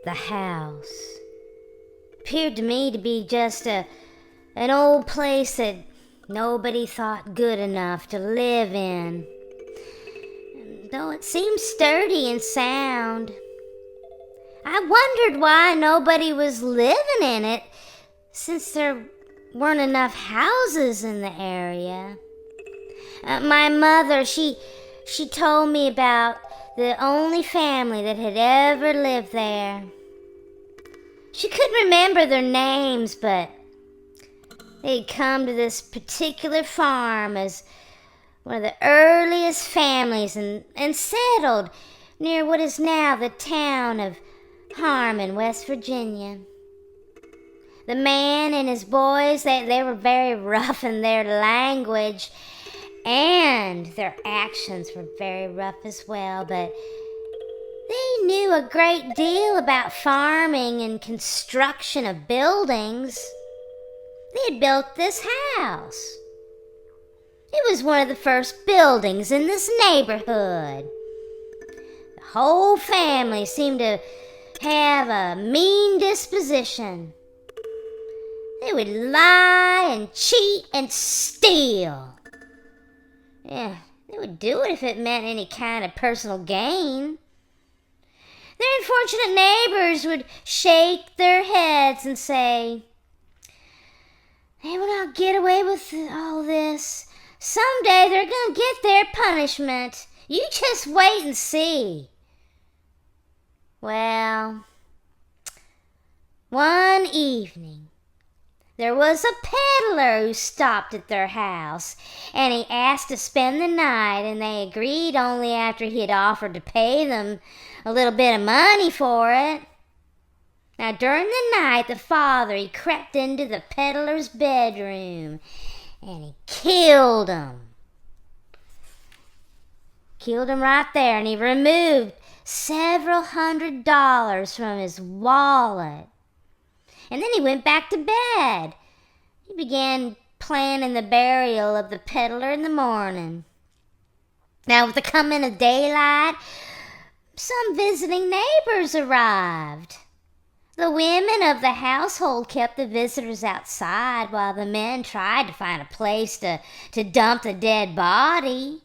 The house appeared to me to be just an old place that nobody thought good enough to live in. And though it seemed sturdy and sound, I wondered why nobody was living in it, since there weren't enough houses in the area. My mother, she told me about the only family that had ever lived there. She couldn't remember their names, but they'd come to this particular farm as one of the earliest families and settled near what is now the town of Harmon, West Virginia. The man and his boys, they were very rough in their language, and their actions were very rough as well, but they knew a great deal about farming and construction of buildings. They had built this house. It was one of the first buildings in this neighborhood. The whole family seemed to have a mean disposition. They would lie and cheat and steal. Yeah, they would do it if it meant any kind of personal gain. Their unfortunate neighbors would shake their heads and say, "They will not get away with all this. Someday they're going to get their punishment. You just wait and see." Well, one evening, there was a peddler who stopped at their house, and he asked to spend the night, and they agreed only after he had offered to pay them a little bit of money for it. Now, during the night, the father, he crept into the peddler's bedroom, and he killed him. Killed him right there, and he removed several $100s from his wallet. And then he went back to bed. He began planning the burial of the peddler in the morning. Now, with the coming of daylight, some visiting neighbors arrived. The women of the household kept the visitors outside while the men tried to find a place to dump the dead body.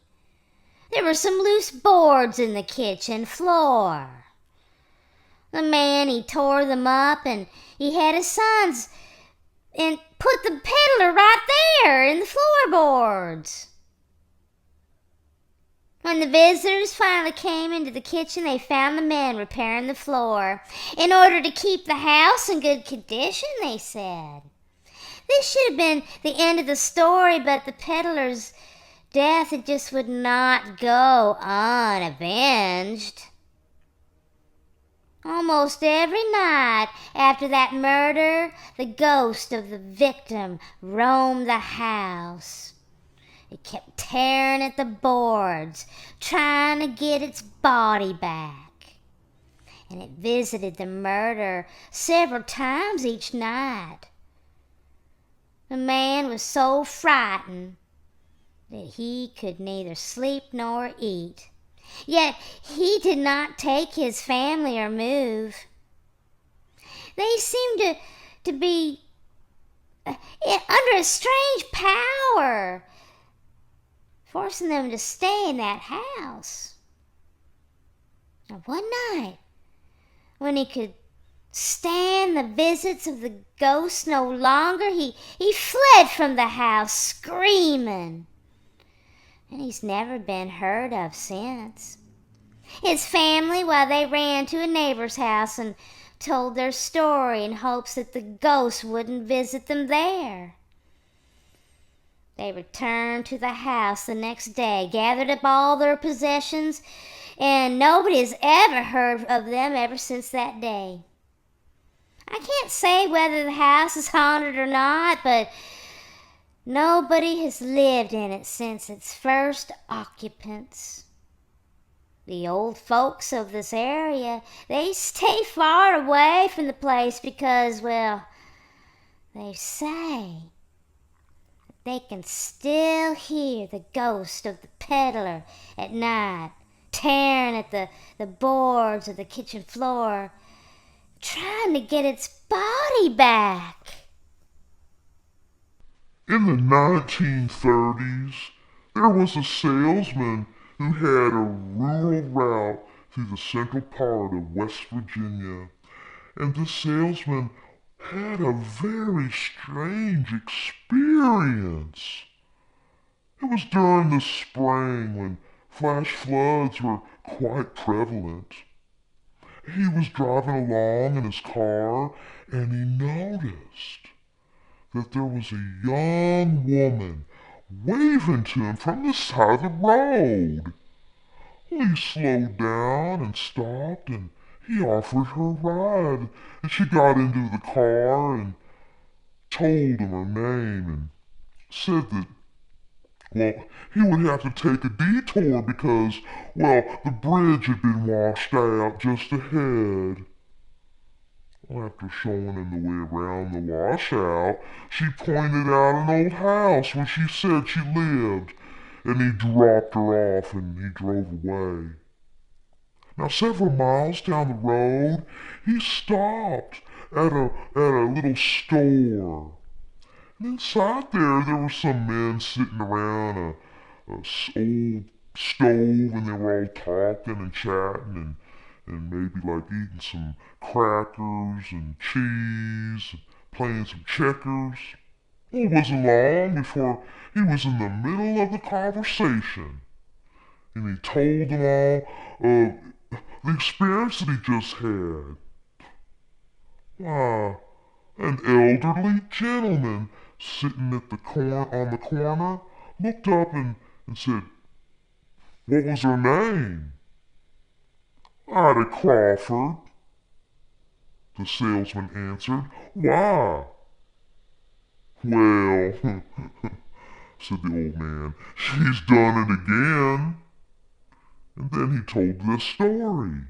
There were some loose boards in the kitchen floor. The man, he tore them up, and he had his sons and put the peddler right there in the floorboards. When the visitors finally came into the kitchen, they found the men repairing the floor in order to keep the house in good condition, they said. This should have been the end of the story, but the peddler's death, it just would not go unavenged. Almost every night after that murder, the ghost of the victim roamed the house. It kept tearing at the boards, trying to get its body back. And it visited the murderer several times each night. The man was so frightened that he could neither sleep nor eat. Yet he did not take his family or move. They seemed to be under a strange power, forcing them to stay in that house. Now, one night, when he could stand the visits of the ghost no longer, he fled from the house screaming. And he's never been heard of since. His family, well, they ran to a neighbor's house and told their story in hopes that the ghost wouldn't visit them there. They returned to the house the next day, gathered up all their possessions, and nobody has ever heard of them ever since that day. I can't say whether the house is haunted or not, but nobody has lived in it since its first occupants. The old folks of this area, they stay far away from the place because, well, they say that they can still hear the ghost of the peddler at night, tearing at the boards of the kitchen floor, trying to get its body back. In the 1930s, there was a salesman who had a rural route through the central part of West Virginia. And this salesman had a very strange experience. It was during the spring when flash floods were quite prevalent. He was driving along in his car and he noticed that there was a young woman waving to him from the side of the road. He slowed down and stopped and he offered her a ride. And she got into the car and told him her name and said that, well, he would have to take a detour because, well, the bridge had been washed out just ahead. Well, after showing him the way around the washout, she pointed out an old house where she said she lived, and he dropped her off and he drove away. Now, several miles down the road, he stopped at a little store. And inside there were some men sitting around a old stove, and they were all talking and chatting and maybe like eating some crackers and cheese, and playing some checkers. Well, it wasn't long before he was in the middle of the conversation, and he told them all the experience that he just had. Why, an elderly gentleman sitting at on the corner looked up and said, "What was her name?" "Ida Crawford," the salesman answered. "Why?" "Well," said the old man, "she's done it again." And then he told this story.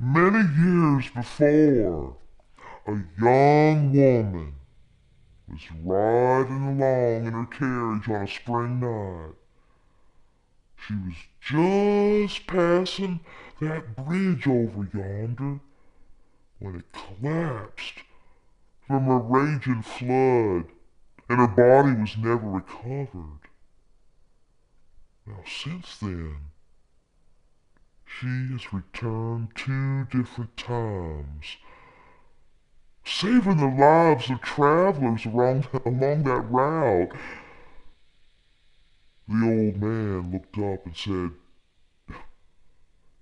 Many years before, a young woman was riding along in her carriage on a spring night. She was just passing that bridge over yonder when it collapsed from a raging flood, and her body was never recovered. Now, since then, she has returned 2 different times, saving the lives of travelers along that route. The old man looked up and said,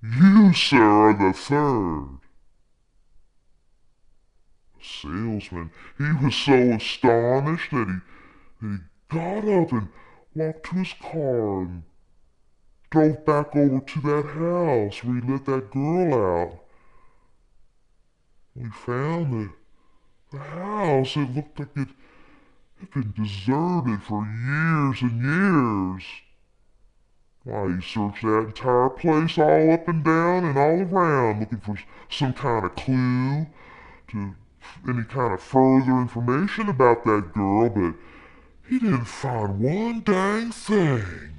"You, sir, are the third." The salesman, he was so astonished that he got up and walked to his car and drove back over to that house where he let that girl out. We found that the house, it looked like it had been deserted for years and years. Why, he searched that entire place all up and down and all around looking for some kind of clue to any kind of further information about that girl, but he didn't find one dang thing.